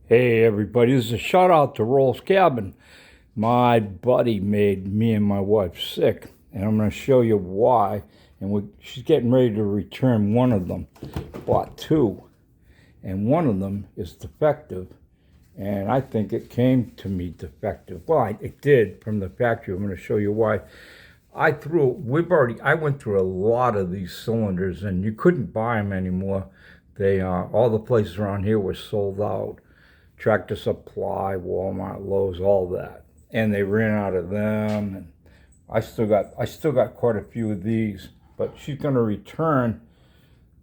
Hey everybody, this is a shout out to Roll's Cabin. My buddy made me and my wife sick, and I'm going to show you why. And she's getting ready to return one of them. Bought two, and one of them is defective, and I think it came to me defective. Well, it did from the factory. I'm going to show you why. I went through a lot of these cylinders, and you couldn't buy them anymore. All the places around here were sold out. Tractor Supply, Walmart, Lowe's, all that, and they ran out of them. And I still got quite a few of these, but she's going to return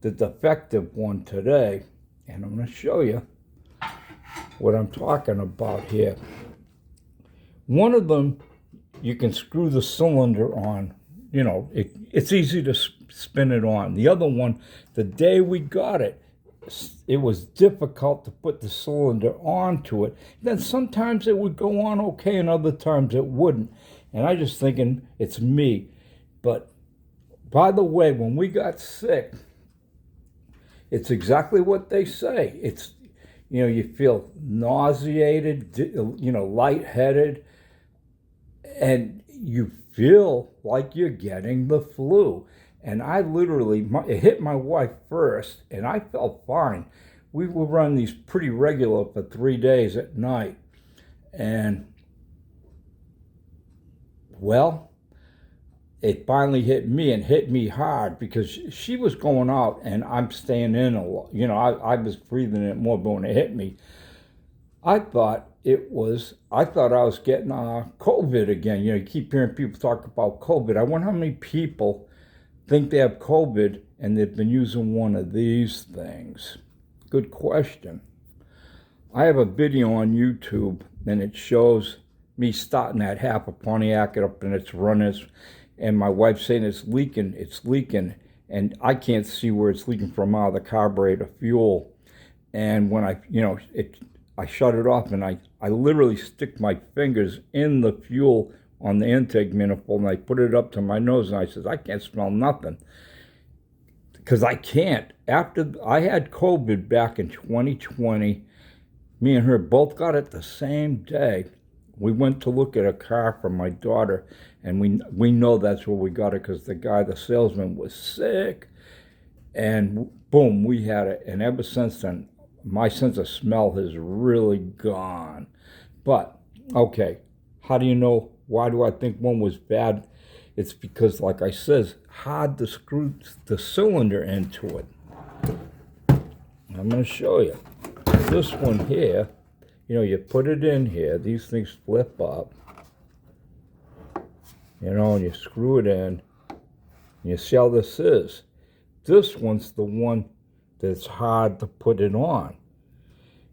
the defective one today, and I'm going to show you what I'm talking about here. One of them, you can screw the cylinder on. You know, it's easy to spin it on. The other one, the day we got it, it was difficult to put the cylinder onto it. Then sometimes it would go on okay and other times it wouldn't. And I just thinking it's me. But by the way, when we got sick, it's exactly what they say. It's, you feel nauseated, lightheaded, and you feel like you're getting the flu. And I literally, it hit my wife first, and I felt fine. We would run these pretty regular for 3 days at night. And, well, it finally hit me, and hit me hard, because she was going out, and I'm staying in a lot. I was breathing it more, but when it hit me, I thought I was getting COVID again. You keep hearing people talk about COVID. I wonder how many people think they have COVID and they've been using one of these things. Good question. I have a video on YouTube, and it shows me starting at half a Pontiac up, and it's running, and my wife saying it's leaking, and I can't see where it's leaking from out of the carburetor fuel. And when I shut it off, and I literally stick my fingers in the fuel on the intake manifold, and I put it up to my nose, and I said, I can't smell nothing. Because I can't. After I had COVID back in 2020, me and her both got it the same day. We went to look at a car for my daughter, and we know that's where we got it, because the salesman was sick. And boom, we had it. And ever since then, my sense of smell has really gone. But, okay, how do you know? Why do I think one was bad? It's because, like I says, hard to screw the cylinder into it. I'm going to show you. This one here, you put it in here. These things flip up. And you screw it in. And you see how this is. This one's the one that's hard to put it on.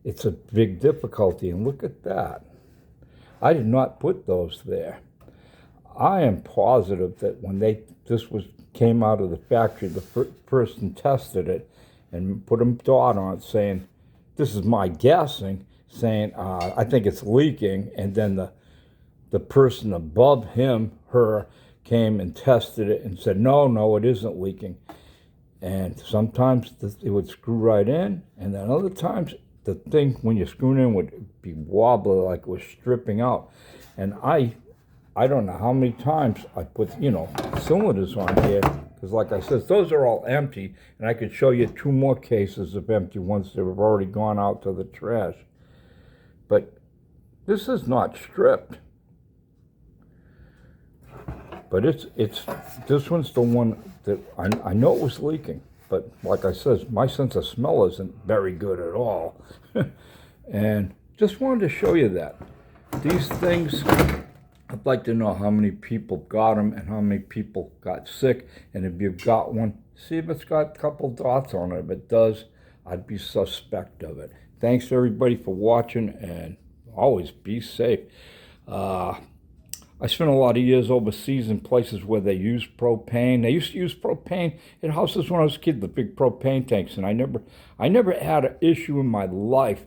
It's a big difficulty. And look at that. I did not put those there. I am positive that when came out of the factory, the person tested it and put a dot on it saying, this is my guessing, saying, I think it's leaking. And then the person above her came and tested it and said, no, it isn't leaking. And sometimes it would screw right in, and then other times the thing, when you're screwing in, would be wobbly, like it was stripping out. And I don't know how many times I put, cylinders on here, because like I said, those are all empty, and I could show you 2 more cases of empty ones that have already gone out to the trash. But this is not stripped. But this one's the one that I know it was leaking. But like I said, my sense of smell isn't very good at all. And just wanted to show you that. These things, I'd like to know how many people got them and how many people got sick. And if you've got one, see if it's got a couple dots on it. If it does, I'd be suspect of it. Thanks everybody for watching, and always be safe. I spent a lot of years overseas in places where they use propane. They used to use propane in houses when I was a kid, the big propane tanks, and I never had an issue in my life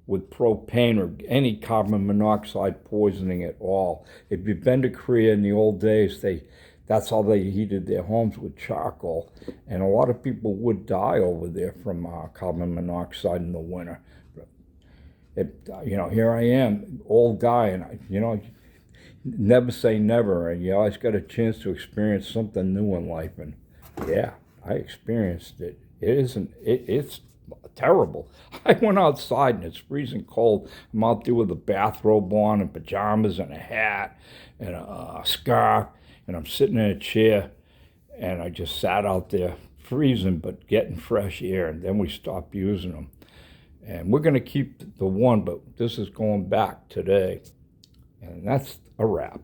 with propane or any carbon monoxide poisoning at all. If you've been to Korea in the old days, that's how they heated their homes, with charcoal, and a lot of people would die over there from carbon monoxide in the winter. Here I am, old guy, and never say never, and you always got a chance to experience something new in life, and yeah, I experienced it. It's terrible. I went outside and it's freezing cold. I'm out there with a bathrobe on and pajamas and a hat and a scarf, and I'm sitting in a chair, and I just sat out there freezing but getting fresh air, and then we stopped using them. And we're going to keep the one, but this is going back today. And that's a wrap.